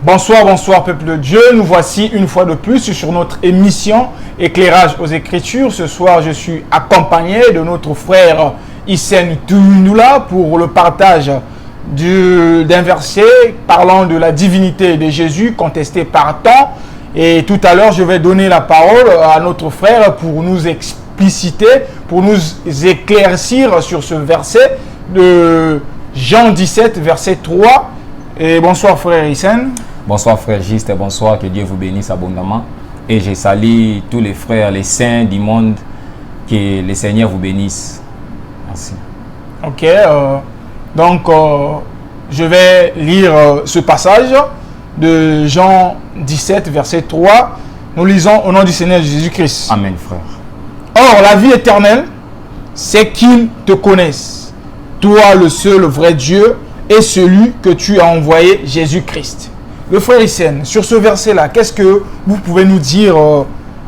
Bonsoir, bonsoir peuple de Dieu. Nous voici une fois de plus sur notre émission Éclairage aux Écritures. Ce soir, je suis accompagné de notre frère Hissène Tounoula pour le partage d'un verset parlant de la divinité de Jésus contesté par tant. Et tout à l'heure, je vais donner la parole à notre frère pour nous expliciter, pour nous éclaircir sur ce verset de Jean 17, verset 3. Et bonsoir frère Hissène. Bonsoir frère Juste, bonsoir, que Dieu vous bénisse abondamment. Et je salue tous les frères, les saints du monde, que le Seigneur vous bénisse. Merci. Ok, donc je vais lire ce passage de Jean 17, verset 3. Nous lisons au nom du Seigneur Jésus-Christ. Amen frère. Or, la vie éternelle, c'est qu'ils te connaissent, toi le seul vrai Dieu et celui que tu as envoyé, Jésus-Christ. Le frère Hissène, sur ce verset-là, qu'est-ce que vous pouvez nous dire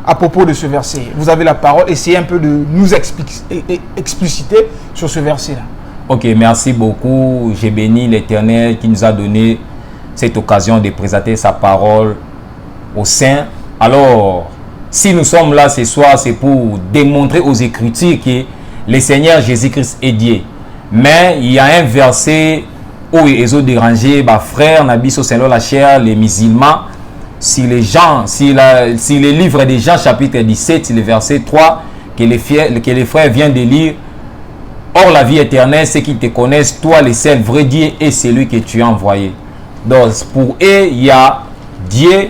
à propos de ce verset? Vous avez la parole, essayez un peu de nous expliciter sur ce verset-là. Ok, merci beaucoup. J'ai béni l'Éternel qui nous a donné cette occasion de présenter sa parole aux saints. Alors, si nous sommes là ce soir, c'est pour démontrer aux Écritures que le Seigneur Jésus-Christ est Dieu. Mais il y a un verset où ils ont dérangé, frère, Nabiso selon la chair, les musulmans. Si les livres de Jean chapitre 17, le verset 3, que les frères viennent de lire, or la vie éternelle, c'est qu'ils te connaissent, toi le seul vrai Dieu et celui que tu as envoyé. Donc pour eux, il y a Dieu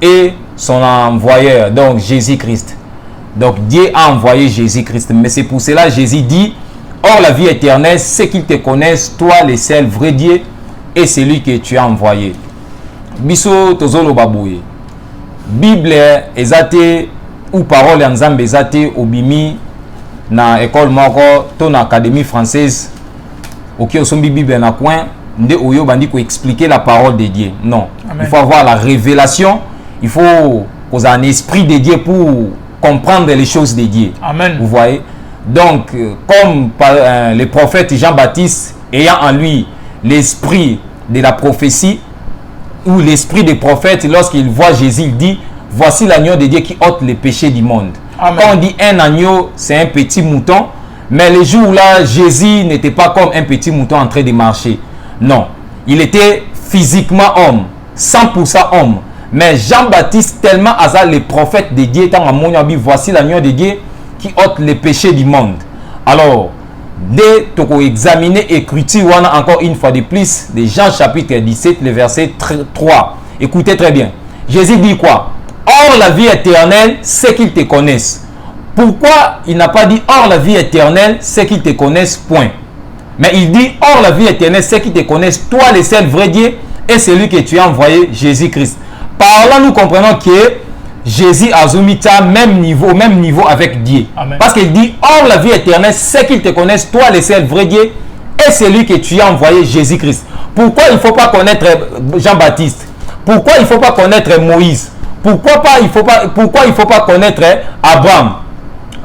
et son envoyeur, donc Jésus-Christ. Donc Dieu a envoyé Jésus-Christ. Mais c'est pour cela Jésus dit, or la vie éternelle, c'est qu'ils te connaissent, toi le seul vrai Dieu et celui que tu as envoyé. Biso tozolo babouye. Bible ezate ou parole nzambe ezate obimi na école moko to na académie française. Ok, osombi Bible na coin nde oyo bandi ko expliquer la parole de Dieu. Non. Amen. Il faut avoir la révélation, il faut qu'on ait un esprit de Dieu pour comprendre les choses de Dieu. Amen. Vous voyez? Donc, comme le prophète Jean-Baptiste ayant en lui l'esprit de la prophétie ou l'esprit des prophètes, lorsqu'il voit Jésus, il dit, voici l'agneau de Dieu qui ôte les péchés du monde. Amen. Quand on dit un agneau, c'est un petit mouton, mais le jour là, Jésus n'était pas comme un petit mouton en train de marcher. Non, il était physiquement homme, 100% homme. Mais Jean-Baptiste, tellement hasard les prophètes de Dieu, tant à mon avis, voici l'agneau de Dieu qui ôte les péchés du monde. Alors, dès que vous examinez l'écriture, on a encore une fois de plus, de Jean chapitre 17, le verset 3. Écoutez très bien. Jésus dit quoi? Or la vie éternelle, c'est qu'ils te connaissent. Pourquoi il n'a pas dit or la vie éternelle, c'est qu'ils te connaissent, point. Mais il dit or la vie éternelle, c'est qu'ils te connaissent, toi le seul vrai Dieu et celui que tu as envoyé, Jésus-Christ. Par là, nous comprenons que Jésus a au même niveau avec Dieu. Amen. Parce qu'il dit, or la vie éternelle, c'est qu'ils te connaissent, toi le seul vrai Dieu, et celui que tu as envoyé, Jésus-Christ. Pourquoi il ne faut pas connaître Jean-Baptiste? Pourquoi il ne faut pas connaître Moïse? Pourquoi il ne faut pas connaître Abraham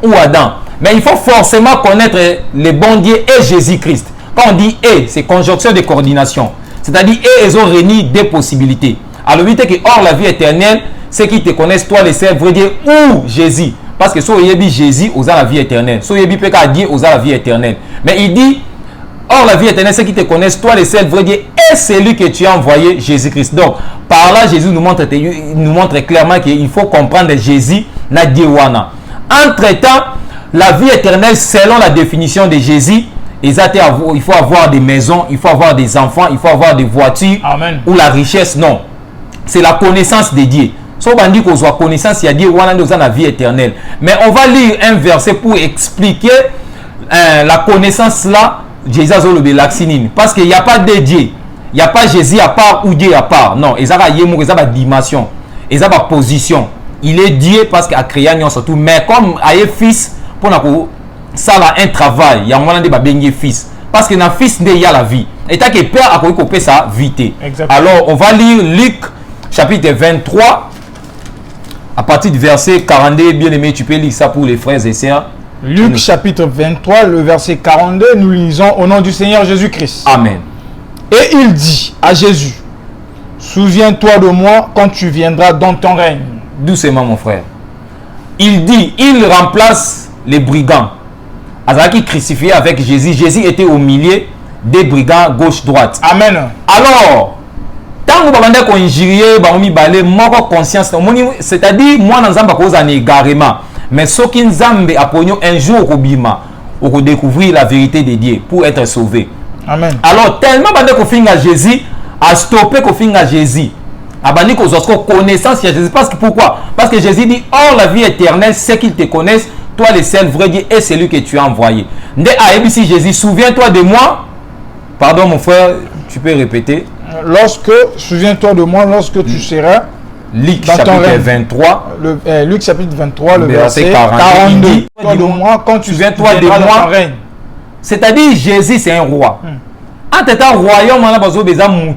ou Adam? Mais il faut forcément connaître le bon Dieu et Jésus-Christ. Quand on dit et, c'est conjonction de coordination. C'est-à-dire, et ils ont réuni des possibilités. Alors, il dit que or la vie éternelle, c'est qu'ils te connaissent, toi les seul vrai Dieu ou Jésus. Parce que si on dit Jésus, on a la vie éternelle. Si on dit Dieu, on a la vie éternelle. Mais il dit, or la vie éternelle, c'est qu'ils te connaissent, toi les seul vrai Dieu et celui que tu as envoyé, Jésus-Christ. Donc, par là, Jésus nous montre clairement qu'il faut comprendre Jésus, na Dieu wana. Entre-temps, la vie éternelle, selon la définition de Jésus, il faut avoir des maisons, il faut avoir des enfants, il faut avoir des voitures. Amen. Ou la richesse. Non. C'est la connaissance de Dieu. Si on dit qu'on soit connaissance, il y a Dieu, on a la vie éternelle. Mais on va lire un verset pour expliquer la connaissance là, Jésus a le laxinine. Parce qu'il n'y a pas de Dieu. Il n'y a pas Jésus à part ou Dieu à part. Non, il y a une dimension. Il y a une position. Il est Dieu parce qu'il a créé surtout. Mais comme il est fils, pour ça a un travail. Il y a un moment de fils. Parce que dans le fils, il y a la vie. Et tant que père a coupé sa vie. Alors, on va lire Luc chapitre 23. À partir du verset 42, bien aimé, tu peux lire ça pour les frères et sœurs. Luc chapitre 23, le verset 42, nous lisons au nom du Seigneur Jésus-Christ. Amen. Et il dit à Jésus, souviens-toi de moi quand tu viendras dans ton règne. Doucement, mon frère. Il dit, il remplace les brigands. Azaki crucifié avec Jésus. Jésus était au milieu des brigands gauche-droite. Amen. Alors, tant que vous avez injurié, conscience, c'est-à-dire, moi, dans un égarement. Mais ce qui nous a un jour au bima, pour découvrir la vérité de Dieu, pour être sauvé. Amen. Alors, tellement qu'on finit à Jésus, à stopper qu'on finit à Jésus. Abani qu'on a connaissance de Jésus. Parce que pourquoi? Parce que Jésus dit, or la vie éternelle, c'est qu'ils te connaissent, toi le seul vrai Dieu et celui que tu as envoyé. Dès à ABC Jésus, souviens-toi de moi. Pardon mon frère, tu peux répéter. Souviens-toi de moi lorsque tu seras. Luc chapitre 23. Luc chapitre 23, le verset 42. Souviens-toi de moi quand tu souviens-toi de moi. C'est-à-dire Jésus c'est un roi. En étant royaume,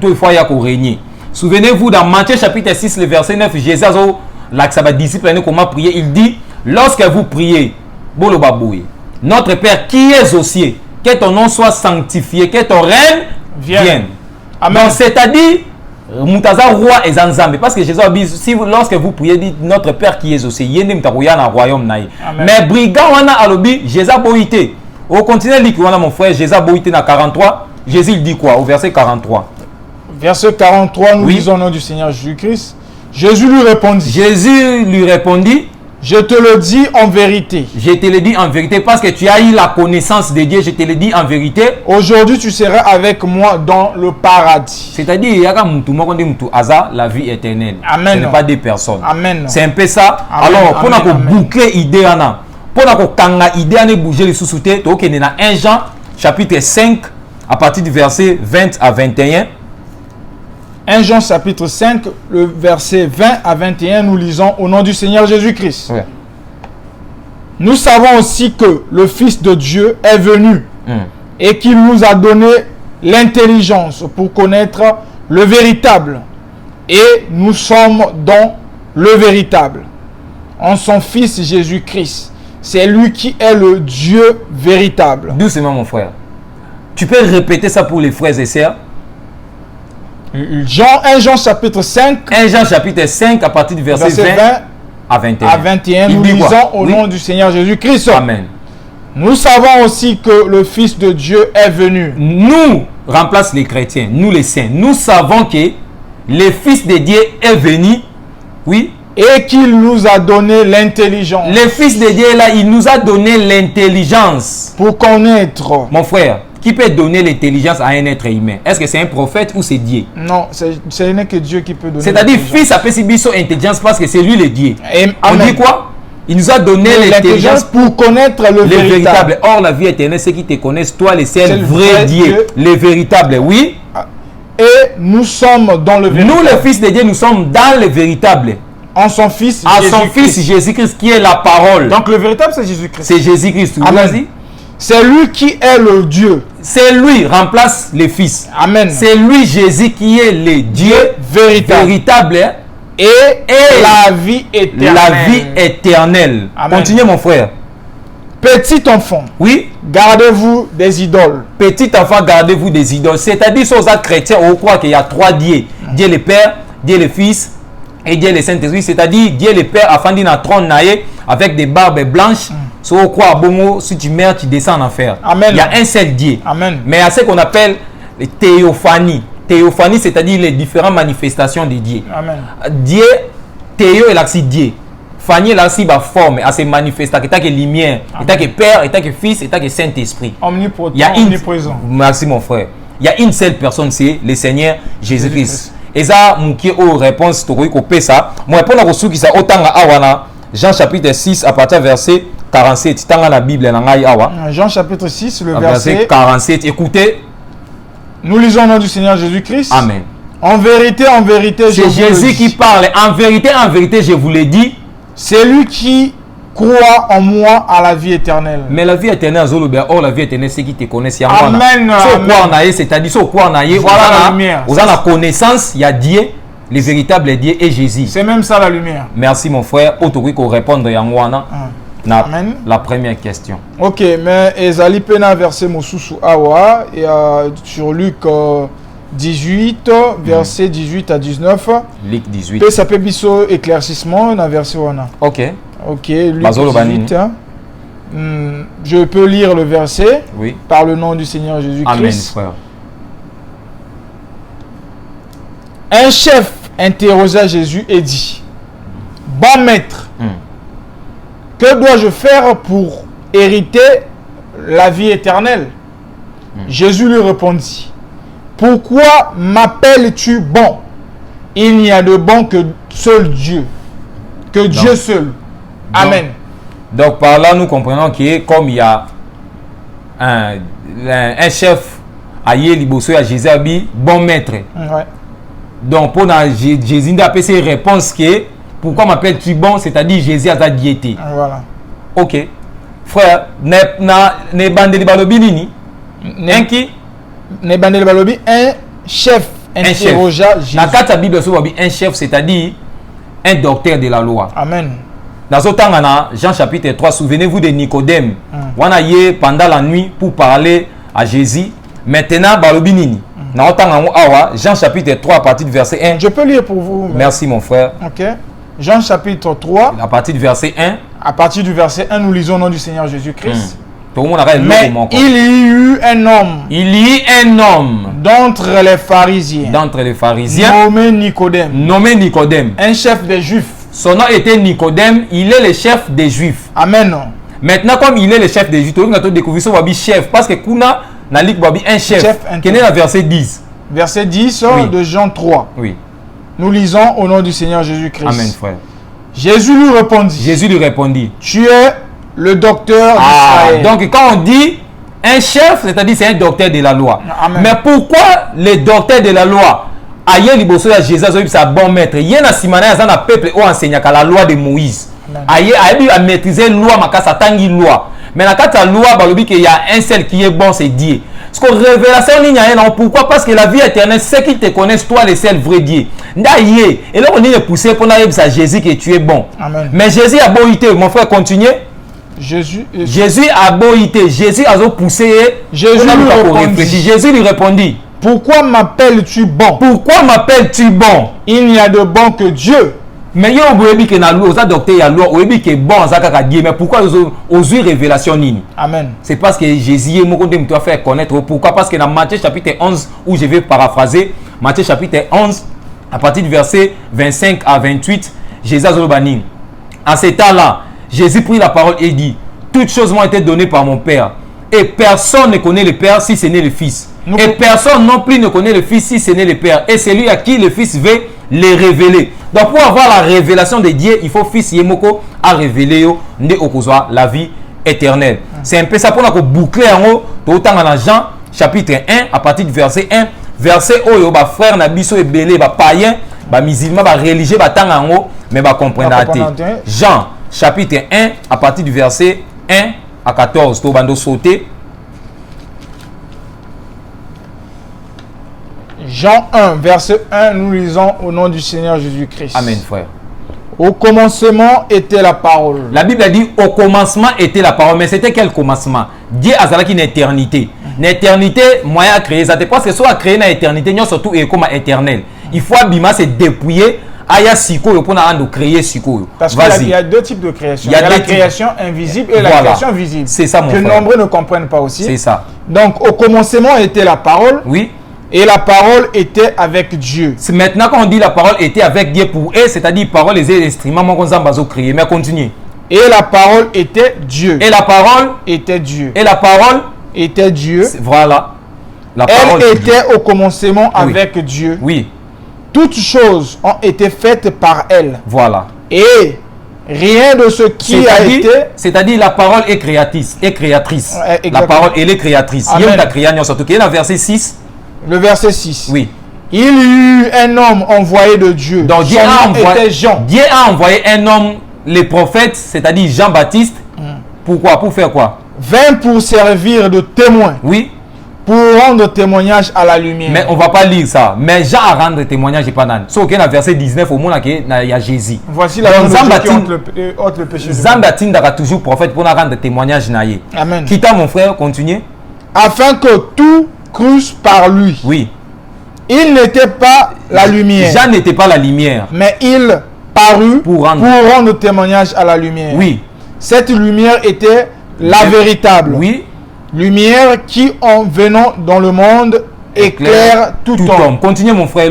il faut y régner. Souvenez-vous dans Matthieu chapitre 6, le verset 9, Jésus a disciple comment prier. Il dit, lorsque vous priez, notre Père qui est aux cieux, que ton nom soit sanctifié, que ton règne vienne. Amen. C'est-à-dire, Moutaza roi et Zanzambe. Parce que Jésus a dit, si lorsque vous priez, dites notre Père qui est aux cieux, yénem tarouya na royaume naï. Mais brigand wana alobi, Jésus a boité. Au continent wana mon frère, Jésus a boité na 43. Jésus il dit quoi au verset 43? Verset 43, nous lisons au nom du Seigneur Jésus-Christ. Jésus lui répondit, je te le dis en vérité. Je te le dis en vérité parce que tu as eu la connaissance de Dieu. Je te le dis en vérité. Aujourd'hui, tu seras avec moi dans le paradis. C'est-à-dire, il y a la vie éternelle. Amen. Ce n'est pas des personnes. Amen. C'est un peu ça. Amen. Alors, pour nous boucler l'idée, pour nous idée bouger les sous-soutés, tu as 1 Jean chapitre 5 à partir du verset 20 à 21. 1 Jean chapitre 5, le verset 20 à 21, nous lisons au nom du Seigneur Jésus-Christ. Ouais. Nous savons aussi que le Fils de Dieu est venu et qu'il nous a donné l'intelligence pour connaître le véritable. Et nous sommes dans le véritable, en son Fils Jésus-Christ. C'est lui qui est le Dieu véritable. Doucement mon frère. Tu peux répéter ça pour les frères et sœurs? 1 Jean chapitre 5. 1 Jean chapitre 5 à partir du verset 20 à 21. À 21 nous lisons au nom du Seigneur Jésus-Christ. Amen. Nous savons aussi que le Fils de Dieu est venu. Nous, remplace les chrétiens, nous les saints. Nous savons que le Fils de Dieu est venu. Oui. Et qu'il nous a donné l'intelligence. Le Fils de Dieu là, il nous a donné l'intelligence. Pour connaître. Mon frère. Qui peut donner l'intelligence à un être humain? Est-ce que c'est un prophète ou c'est Dieu? Non, ce n'est que Dieu qui peut donner. C'est-à-dire, fils a fait intelligence parce que c'est lui le Dieu. On dit quoi? Il nous a donné l'intelligence pour connaître le véritable. Or, la vie éternelle, c'est qui te connaissent, toi, le seul vrai Dieu. Le véritable, oui. Et nous sommes dans le véritable. Nous, les fils de Dieu, nous sommes dans le véritable. En son Fils Jésus-Christ. En son Fils Jésus-Christ qui est la parole. Donc, le véritable, c'est Jésus-Christ. C'est Jésus-Christ. Vas-y. C'est lui qui est le Dieu. C'est lui remplace le Fils. Amen. C'est lui Jésus qui est le Dieu véritable et la vie éternelle. La vie éternelle. Continuez mon frère. Petit enfant. Oui. Gardez-vous des idoles. Petit enfant, gardez-vous des idoles. C'est-à-dire, sur les chrétiens, on croit qu'il y a 3 dieux. Dieu le Père, Dieu le Fils et Dieu le Saint-Esprit. C'est-à-dire, Dieu le Père a fondé dans trône avec des barbes blanches. Si on croit à Bongo, si tu meurs, tu descends en enfer. Amen. Il y a un seul Dieu. Amen. Mais il y a ce qu'on appelle les théophanies. Théophanie, c'est-à-dire les différentes manifestations de Dieu. Amen. Dieu, théo est là Dieu. Fanny est là aussi la forme, à ses manifestations, état que lumière, état que Père, état que Fils, état que Saint-Esprit. Omnipotent, omniprésent. Merci mon frère. Il y a une seule personne, c'est le Seigneur Jésus-Christ. Et ça, mon qui aux réponses, tu peux ça. Moi, pour la ressource qui ça autant à Awana, Jean chapitre 6 à partir verset 47. La Bible Jean chapitre 6, le verset 47. Écoutez. Nous lisons au nom du Seigneur Jésus-Christ. Amen. En vérité, c'est Jésus qui parle. En vérité, je vous l'ai dit. C'est lui qui croit en moi à la vie éternelle. Mais la vie éternelle, la vie éternelle, c'est qui te connaissent. Amen. C'est-à-dire, voilà la lumière. Vous avez la connaissance, il y a Dieu, le véritable Dieu et Jésus. C'est même ça la lumière. Merci mon frère. Autoriko répondre à la première question. Ok, mais Ezali Pena verset Mosusu Awa et sur Luc 18, verset 18 à 19. Luc 18. Peut s'appeler biso éclaircissement dans verset wana. Ok. Ok, Luc Bazolo 18. Hein. Je peux lire le verset. Oui. Par le nom du Seigneur Jésus-Christ. Amen, frère. Un chef interrogea Jésus et dit: Bon maître, que dois-je faire pour hériter la vie éternelle? Jésus lui répondit: Pourquoi m'appelles-tu bon? Il n'y a de bon que seul Dieu, que Dieu seul. Amen. Donc par là, nous comprenons que comme il y a un chef à Yéliboso, à Jésus, bon maître. Ouais. Donc pour Jésus a fait réponse que pourquoi m'appelles-tu bon, c'est-à-dire Jésus a sa diété. Voilà. Ok. Frère, ne bandeli balobi nini? Un chef interrogea Jésus. Dans la Bible, un chef, c'est-à-dire un docteur de la loi. Amen. Dans ce temps, Jean chapitre 3, souvenez-vous de Nicodème. On a eu pendant la nuit pour parler à Jésus. Maintenant, balobi nini? Dans le temps, Jean chapitre 3, à partir du verset 1. Je peux lire pour vous. Merci mon frère. Ok. Jean chapitre 3. À partir du verset 1. À partir du verset 1, nous lisons au nom du Seigneur Jésus-Christ. Mais il y eut un homme. Il y eut un homme. D'entre les pharisiens. D'entre les pharisiens. Nommé Nicodème. Nommé Nicodème. Un chef des Juifs. Son nom était Nicodème. Il est le chef des Juifs. Amen. Maintenant, comme il est le chef des Juifs, on a découvert son chef. Parce que Kuna n'a un chef. Qui est dans verset 10. Verset 10 oui. De Jean 3. Oui. Nous lisons au nom du Seigneur Jésus-Christ. Amen, frère. Jésus lui répondit. Tu es le docteur d'Israël. Donc, quand on dit un chef, c'est-à-dire c'est un docteur de la loi. Amen. Mais pourquoi les docteurs de la loi, ailleurs liboso ya Jésus, c'est un bon maître. Il y a un simana, il y a un peuple qui enseigne la loi de Moïse. Ailleurs, il a maîtrisé la loi, makasa tangi loi. Mais dans la loi, il y a un seul qui est bon, c'est Dieu. Parce que révélation ligne a pourquoi? Parce que la vie éternelle, ceux qui te connaissent, toi, le seul vrai Dieu. Et là, on est poussé pour dire à Jésus que tu es bon. Amen. Mais Jésus a beau été, mon frère, continue. Jésus a beau été, Jésus a poussé. Jésus lui répondit. Pourquoi m'appelles-tu bon? Pourquoi m'appelles-tu bon? Il n'y a de bon que Dieu. Mais il y a un docteur, il y a un bon, mais pourquoi aux révélation nini? Amen. C'est parce que Jésus doit faire connaître. Pourquoi? Parce que dans Matthieu chapitre 11, où je vais paraphraser, Matthieu chapitre 11, à partir du verset 25 à 28, Jésus a dit, en ce temps-là, Jésus prit la parole et dit, toutes choses m'ont été données par mon Père. Et personne ne connaît le Père si ce n'est le Fils. Et personne non plus ne connaît le Fils si ce n'est le Père. Et celui à qui le Fils veut les révéler. Donc pour avoir la révélation de Dieu, il faut Fils Yemoko à révéler la vie éternelle. C'est un peu ça pour nous boucler en haut. Autant dans Jean chapitre 1 à partir du verset 1. Verset où les frères Nabiso et Belé, les païens, les musulmans, les religieux, les temps en haut, mais ils comprennent. Jean chapitre 1 à partir du verset 1 à 14. Tout le monde sauter. Jean 1, verset 1, nous lisons au nom du Seigneur Jésus-Christ. Amen, frère. Au commencement était la parole. La Bible a dit au commencement était la parole, mais c'était quel commencement? Dieu a zalaki une éternité. Une éternité, moyen à créer. Ça te pense que soit créer une éternité, nous surtout et comme éternel. Il faut abîmer, se dépouiller. Aya siko pour créer siko. Parce qu'il y a deux types de création. Il y a la création invisible et la création visible. C'est ça, mon frère. Que nombreux ne comprennent pas aussi. C'est ça. Donc au commencement était la parole. Oui. Et la parole était avec Dieu. Maintenant, quand on dit la parole était avec Dieu pour eux, c'est-à-dire parole les instruments qu'on a créé. Mais continue. Et la parole était Dieu. Et la parole était Dieu. Et la parole était Dieu. Voilà. La parole elle était au commencement avec Dieu. Oui. Toutes choses ont été faites par elle. Voilà. Et rien de ce qui a été... C'est-à-dire la parole est créatrice. La parole, elle est créatrice. Il y a une surtout qui est dans verset 6. Le verset 6. Oui. Il y eut un homme envoyé de Dieu. Donc Dieu a envoyé un homme, les prophètes, c'est-à-dire Jean-Baptiste. Pourquoi? Pour faire quoi? Vint pour servir de témoin. Oui. Pour rendre témoignage à la lumière. Mais on ne va pas lire ça. Mais Jean a rendu témoignage et pas dans. Sauf qu'il y a verset 19 au monde, il y a Jésus. Voici la ôte le péché. Jean-Baptiste a toujours prophète pour rendre témoignage. Amen. Quitte mon frère, continuez. Afin que tout crusse par lui. Oui. Il n'était pas la lumière. Jean n'était pas la lumière. Mais il parut Pour rendre témoignage à la lumière. Oui. Cette lumière était la véritable. Oui. Lumière qui, en venant dans le monde, éclaire tout homme. Continuez mon frère.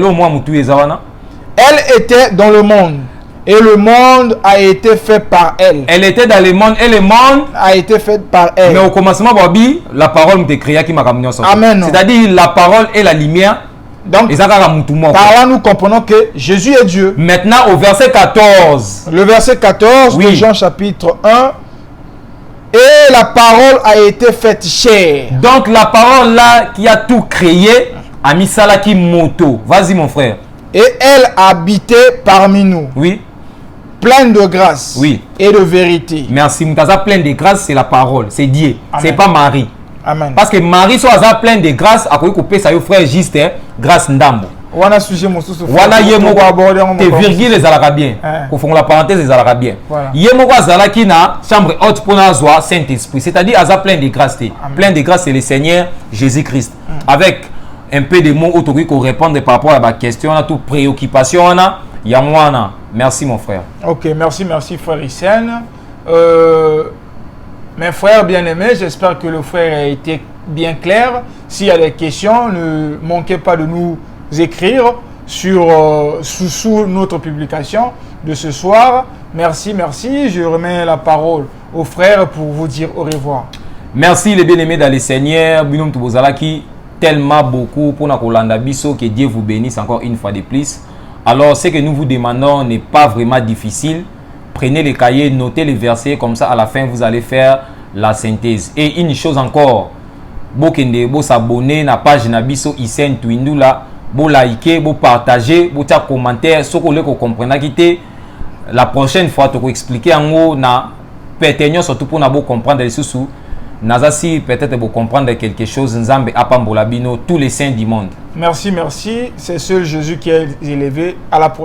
Elle était dans le monde. Et le monde a été fait par elle. Elle était dans le monde et le monde a été fait par elle. Mais au commencement, Bobby, la parole me créée qui m'a ramené au Amen. C'est-à-dire la parole et la lumière. Donc, par là, nous comprenons que Jésus est Dieu. Maintenant, au verset 14. Le verset 14 de Jean chapitre 1. Et la parole a été faite chair. Donc, la parole là qui a tout créé, a mis ça là qui moto. Vas-y, mon frère. Et elle habitait parmi nous. Oui. Pleine de grâce. Oui. Et de vérité. Merci. Moutaza plein de grâce, c'est la parole. C'est Dieu. C'est pas Marie. Amen. Parce que Marie soit plein de grâce, à quoi couper ça, frère juste grâce ndambo. Wana sujet mon sous. Voilà yemo tes virgules les arabes. Au fond la parenthèse les arabes. Yemo kwa zala qui na chambre haute pour na joie Saint-Esprit. C'est-à-dire aza plein de grâce. Plein de grâce c'est le Seigneur Jésus-Christ. Avec un peu de mots autour qu'on répondre par rapport à ma question, on a toute préoccupation on a yamwana. Merci mon frère. OK, merci frère Hissène. Mes frères bien-aimés, j'espère que le frère a été bien clair. S'il y a des questions, ne manquez pas de nous écrire sous notre publication de ce soir. Merci. Je remets la parole au frère pour vous dire au revoir. Merci les bien-aimés dans le Seigneur. Binom Tubozalaki, tellement beaucoup pour Nakolanda Biso, que Dieu vous bénisse encore une fois de plus. Alors, ce que nous vous demandons n'est pas vraiment difficile. Prenez les cahiers, notez les versets, comme ça à la fin vous allez faire la synthèse. Et une chose encore, bokende, bo s'abonner na page Nabiso Hissène Twindula, bo liker, bo partager, bo faire commentaire, ce que vous comprenez quitter. La prochaine fois, tu vas expliquer en haut na pertinent surtout pour na bo comprendre les sous. Nazasi peut-être vous comprendre quelque chose. Nzambe apambola bino tous les saints du monde. Merci. C'est seul Jésus qui est élevé. À la prochaine.